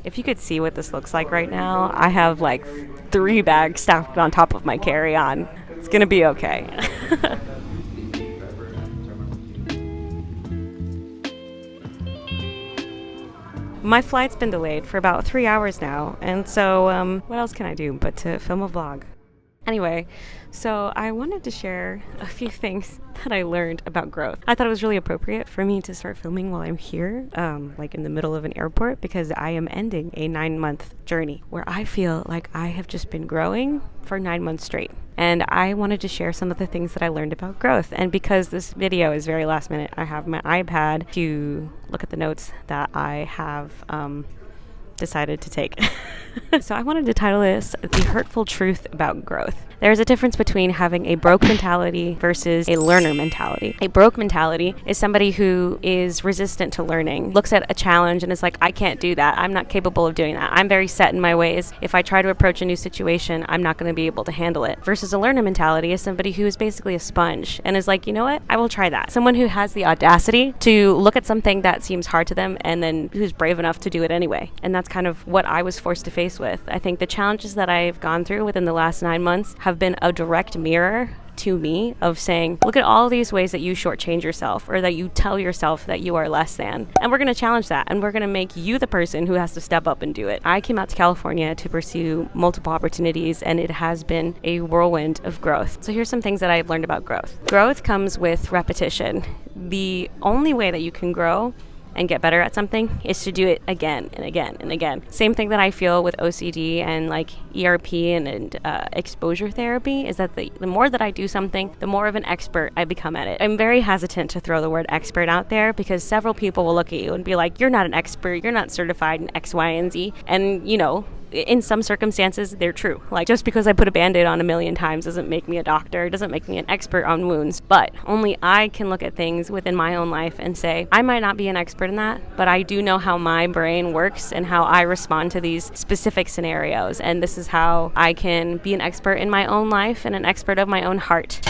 If you could see what this looks like right now, I have like 3 bags stacked on top of my carry-on. It's gonna be okay. My flight's been delayed for about 3 hours now, and so what else can I do but to film a vlog? Anyway, so I wanted to share a few things that I learned about growth. I thought it was really appropriate for me to start filming while I'm here, like in the middle of an airport, because I am ending a 9-month journey where I feel like I have just been growing for 9 months straight. And I wanted to share some of the things that I learned about growth. And because this video is very last minute, I have my iPad to look at the notes that I have decided to take. So I wanted to title this The Hurtful Truth About Growth. There's a difference between having a broke mentality versus a learner mentality. A broke mentality is somebody who is resistant to learning, looks at a challenge and is like, I can't do that. I'm not capable of doing that. I'm very set in my ways. If I try to approach a new situation, I'm not going to be able to handle it. Versus a learner mentality is somebody who is basically a sponge and is like, you know what? I will try that. Someone who has the audacity to look at something that seems hard to them and then who's brave enough to do it anyway. And that's kind of what I was forced to face with. I think the challenges that I've gone through within the last 9 months have been a direct mirror to me of saying, look at all these ways that you shortchange yourself or that you tell yourself that you are less than. And we're going to challenge that, and we're going to make you the person who has to step up and do it. I came out to California to pursue multiple opportunities, and it has been a whirlwind of growth. So here's some things that I've learned about growth. Growth comes with repetition. The only way that you can grow and get better at something is to do it again and again and again. Same thing that I feel with OCD and like ERP and exposure therapy is that the more that I do something, the more of an expert I become at it. I'm very hesitant to throw the word expert out there because several people will look at you and be like, you're not an expert, you're not certified in X, Y, and Z. And you know, in some circumstances, they're true. Like, just because I put a Band-Aid on a million times doesn't make me a doctor, it doesn't make me an expert on wounds. But only I can look at things within my own life and say, I might not be an expert in that, but I do know how my brain works and how I respond to these specific scenarios. And this is how I can be an expert in my own life and an expert of my own heart.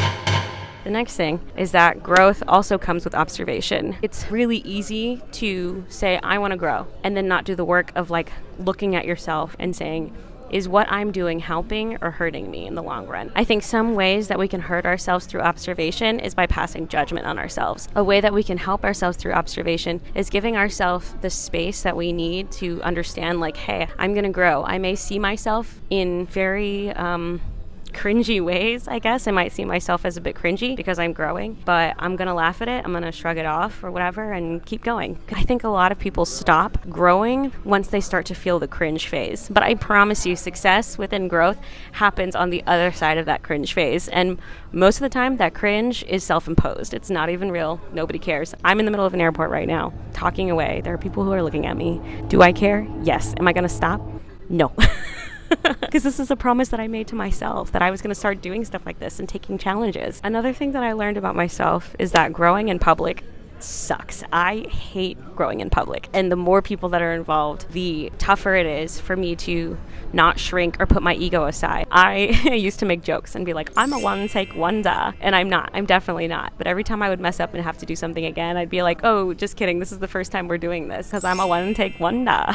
The next thing is that growth also comes with observation. It's really easy to say, I want to grow, and then not do the work of like looking at yourself and saying, is what I'm doing helping or hurting me in the long run? I think some ways that we can hurt ourselves through observation is by passing judgment on ourselves. A way that we can help ourselves through observation is giving ourselves the space that we need to understand, like, hey, I'm going to grow. I may see myself in very cringy ways, I guess. I might see myself as a bit cringy because I'm growing, but I'm gonna laugh at it, I'm gonna shrug it off or whatever and keep going. I think a lot of people stop growing once they start to feel the cringe phase, but I promise you success within growth happens on the other side of that cringe phase, and most of the time that cringe is self-imposed. It's not even real. Nobody cares. I'm in the middle of an airport right now talking away. There are people who are looking at me. Do I care? Yes. Am I gonna stop? No. Because this is a promise that I made to myself, that I was going to start doing stuff like this and taking challenges. Another thing that I learned about myself is that growing in public sucks. I hate growing in public. And the more people that are involved, the tougher it is for me to not shrink or put my ego aside. I used to make jokes and be like, I'm a one-take wonder. And I'm not. I'm definitely not. But every time I would mess up and have to do something again, I'd be like, oh, just kidding. This is the first time we're doing this because I'm a one-take wonder.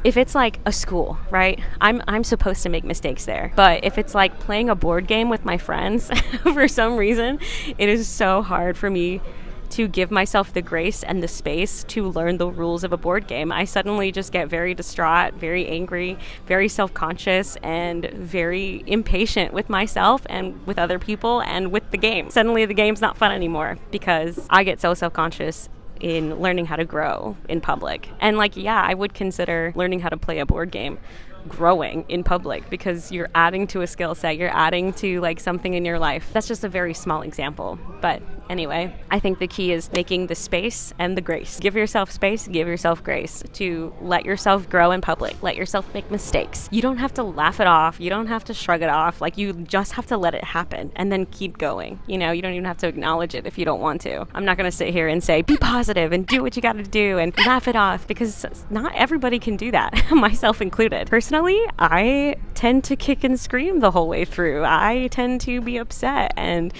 If it's like a school, right? I'm supposed to make mistakes there. But if it's like playing a board game with my friends, for some reason, it is so hard for me to give myself the grace and the space to learn the rules of a board game. I suddenly just get very distraught, very angry, very self-conscious, and very impatient with myself and with other people and with the game. Suddenly the game's not fun anymore because I get so self-conscious in learning how to grow in public. And like, yeah, I would consider learning how to play a board game growing in public because you're adding to a skill set, you're adding to like something in your life. That's just a very small example. But anyway, I think the key is making the space and the grace. Give yourself space, give yourself grace to let yourself grow in public. Let yourself make mistakes. You don't have to laugh it off. You don't have to shrug it off. Like, you just have to let it happen and then keep going. You know, you don't even have to acknowledge it if you don't want to. I'm not going to sit here and say, be positive and do what you got to do and laugh it off, because not everybody can do that, myself included. Personally, I tend to kick and scream the whole way through. I tend to be upset and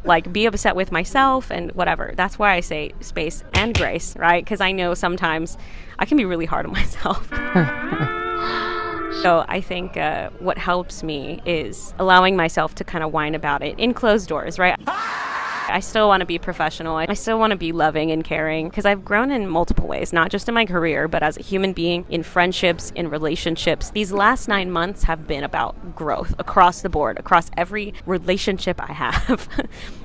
like be upset with myself and whatever. That's why I say space and grace, right? Because I know sometimes I can be really hard on myself. So I think what helps me is allowing myself to kind of whine about it in closed doors, right? I still want to be professional. I still want to be loving and caring because I've grown in multiple ways, not just in my career, but as a human being, in friendships, in relationships. These last 9 months have been about growth across the board, across every relationship I have.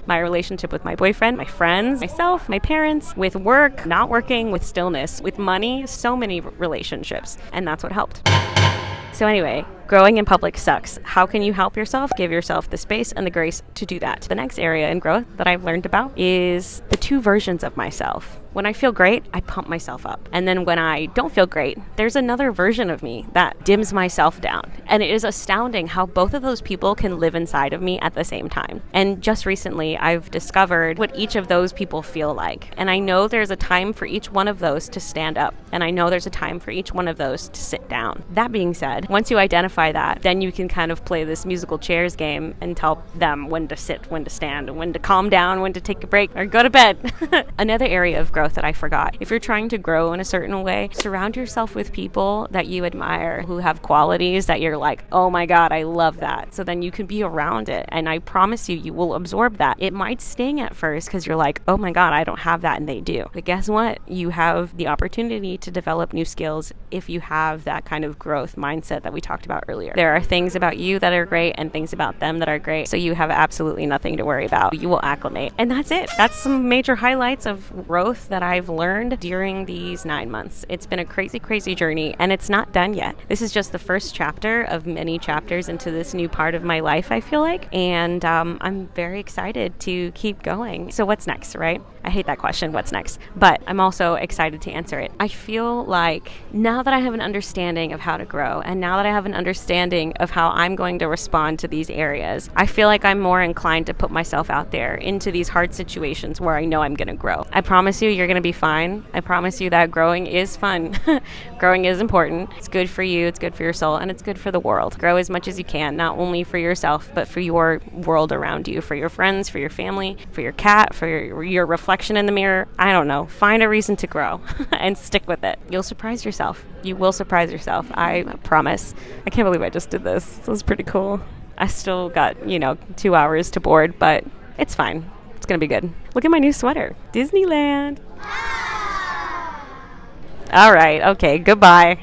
My relationship with my boyfriend, my friends, myself, my parents, with work, not working, with stillness, with money, so many relationships. And that's what helped. So anyway, growing in public sucks. How can you help yourself? Give yourself the space and the grace to do that. The next area in growth that I've learned about is the two versions of myself. When I feel great, I pump myself up. And then when I don't feel great, there's another version of me that dims myself down. And it is astounding how both of those people can live inside of me at the same time. And just recently, I've discovered what each of those people feel like. And I know there's a time for each one of those to stand up. And I know there's a time for each one of those to sit down. That being said, once you identify that, then you can kind of play this musical chairs game and tell them when to sit, when to stand, when to calm down, when to take a break, or go to bed. Another area of growth that I forgot. If you're trying to grow in a certain way, surround yourself with people that you admire, who have qualities that you're like, oh my God, I love that. So then you can be around it. And I promise you, you will absorb that. It might sting at first because you're like, oh my God, I don't have that. And they do. But guess what? You have the opportunity to develop new skills if you have that kind of growth mindset that we talked about earlier. There are things about you that are great and things about them that are great. So you have absolutely nothing to worry about. You will acclimate. And that's it. That's some major highlights of growth that I've learned during these 9 months. It's been a crazy, crazy journey, and it's not done yet. This is just the first chapter of many chapters into this new part of my life, I feel like, and I'm very excited to keep going. So what's next, right? I hate that question, what's next? But I'm also excited to answer it. I feel like now that I have an understanding of how to grow, and now that I have an understanding of how I'm going to respond to these areas, I feel like I'm more inclined to put myself out there into these hard situations where I know I'm going to grow. I promise you, you're going to be fine. I promise you that growing is fun. Growing is important. It's good for you, it's good for your soul, and it's good for the world. Grow as much as you can, not only for yourself, but for your world around you, for your friends, for your family, for your cat, for your reflection in the mirror. I don't know. Find a reason to grow and stick with it. You'll surprise yourself. You will surprise yourself. I promise. I can't believe I just did this. This was pretty cool. I still got, 2 hours to board, but it's fine. It's going to be good. Look at my new sweater. Disneyland. All right. Okay. Goodbye.